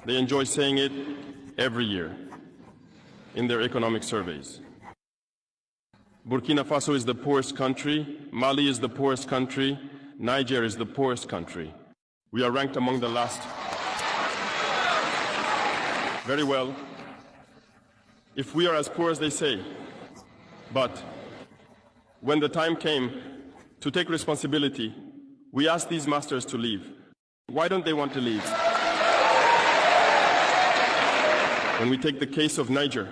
They enjoy saying it every year in their economic surveys. Burkina Faso is the poorest country, Mali is the poorest country, Niger is the poorest country. We are ranked among the last. Very well, if we are as poor as they say, but when the time came to take responsibility, we asked these masters to leave. Why don't they want to leave? When we take the case of Niger,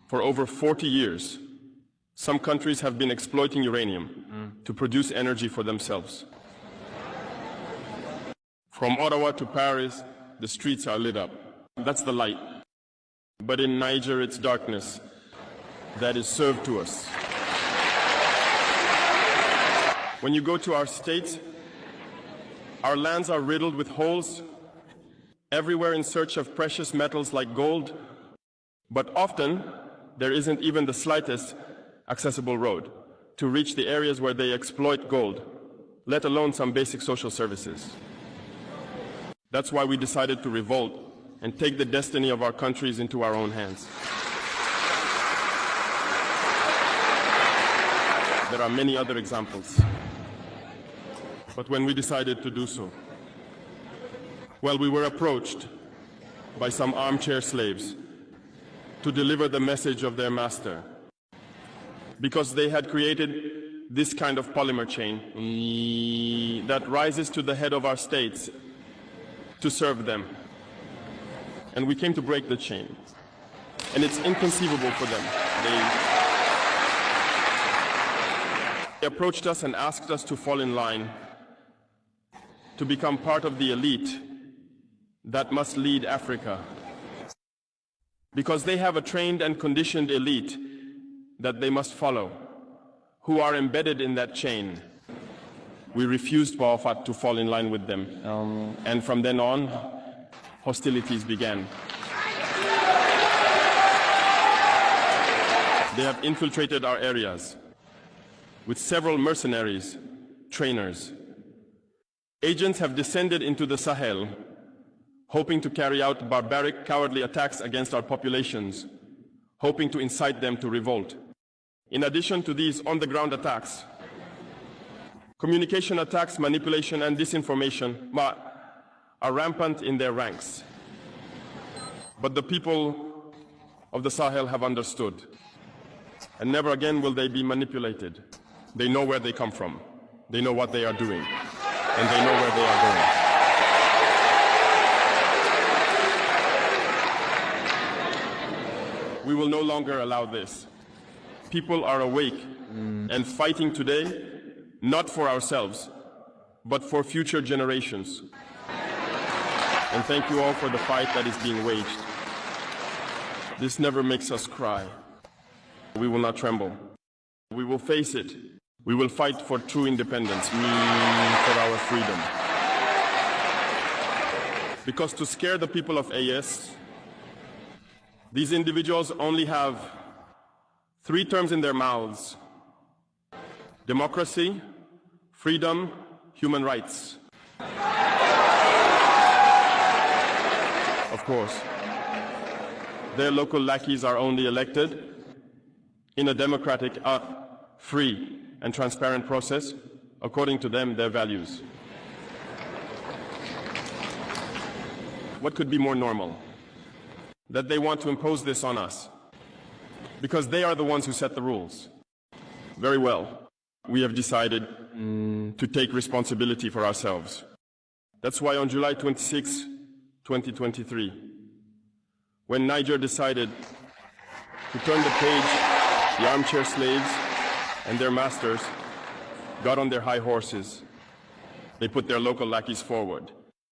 for over 40 years, some countries have been exploiting uranium to produce energy for themselves. From Ottawa to Paris, the streets are lit up. That's the light. But in Niger, it's darkness that is served to us. When you go to our states, our lands are riddled with holes, everywhere in search of precious metals like gold, but often there isn't even the slightest accessible road to reach the areas where they exploit gold, let alone some basic social services. That's why we decided to revolt and take the destiny of our countries into our own hands. There are many other examples. But when we decided to do so, well, we were approached by some armchair slaves to deliver the message of their master, because they had created this kind of polymer chain that rises to the head of our states to serve them. And we came to break the chain. And it's inconceivable for them. They approached us and asked us to fall in line, to become part of the elite that must lead Africa. Because they have a trained and conditioned elite that they must follow, who are embedded in that chain. We refused Bawafat to fall in line with them. And from then on, hostilities began. They have infiltrated our areas with several mercenaries, trainers. Agents have descended into the Sahel, hoping to carry out barbaric, cowardly attacks against our populations, hoping to incite them to revolt. In addition to these on-the-ground attacks, communication attacks, manipulation, and disinformation are rampant in their ranks. But the people of the Sahel have understood, and never again will they be manipulated. They know where they come from, they know what they are doing, and they know where they are going. We will no longer allow this. People are awake and fighting today, not for ourselves, but for future generations. And thank you all for the fight that is being waged. This never makes us cry. We will not tremble. We will face it. We will fight for true independence, for our freedom. Because to scare the people of AES, these individuals only have 3 terms in their mouths: democracy, freedom, human rights. Of course, their local lackeys are only elected in a democratic, free and transparent process, according to them, their values. What could be more normal? That they want to impose this on us, because they are the ones who set the rules. Very well, we have decided to take responsibility for ourselves. That's why on July 26, 2023, when Niger decided to turn the page, the armchair slaves and their masters got on their high horses. They put their local lackeys forward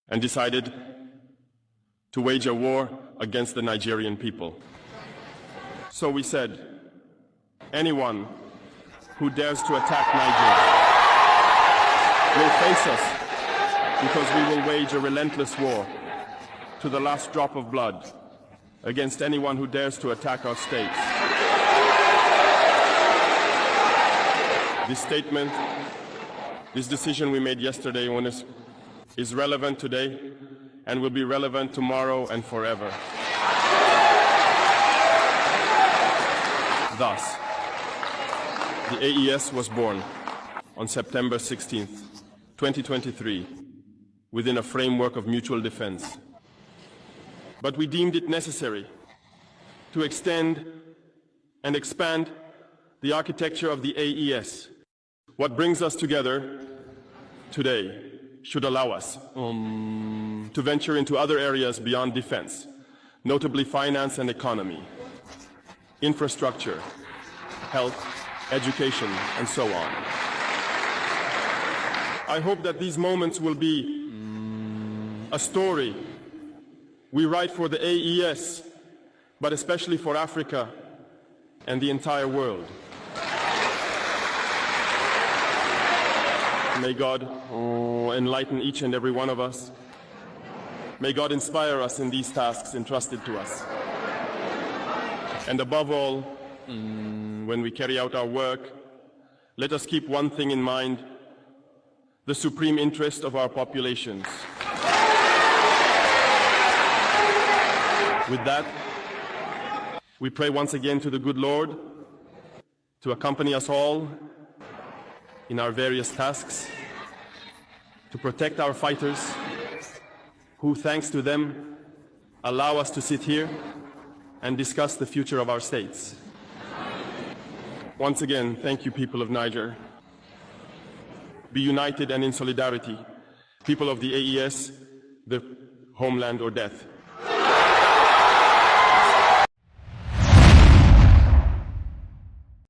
and decided to wage a war against the Nigerian people. So we said, anyone who dares to attack Niger will face us, because we will wage a relentless war to the last drop of blood against anyone who dares to attack our states. This statement, this decision we made yesterday is relevant today, and will be relevant tomorrow and forever. Thus, the AES was born on September 16th, 2023, within a framework of mutual defense. But we deemed it necessary to extend and expand the architecture of the AES. What brings us together today should allow us to venture into other areas beyond defense, notably finance and economy, infrastructure, health, education, and so on. I hope that these moments will be a story we write for the AES, but especially for Africa and the entire world. May God enlighten each and every one of us. May God inspire us in these tasks entrusted to us. And above all, when we carry out our work, let us keep one thing in mind: the supreme interest of our populations. With that, we pray once again to the good Lord to accompany us all in our various tasks, to protect our fighters, who, thanks to them, allow us to sit here and discuss the future of our states. Once again, thank you, people of Niger. Be united and in solidarity. People of the AES, the homeland or death.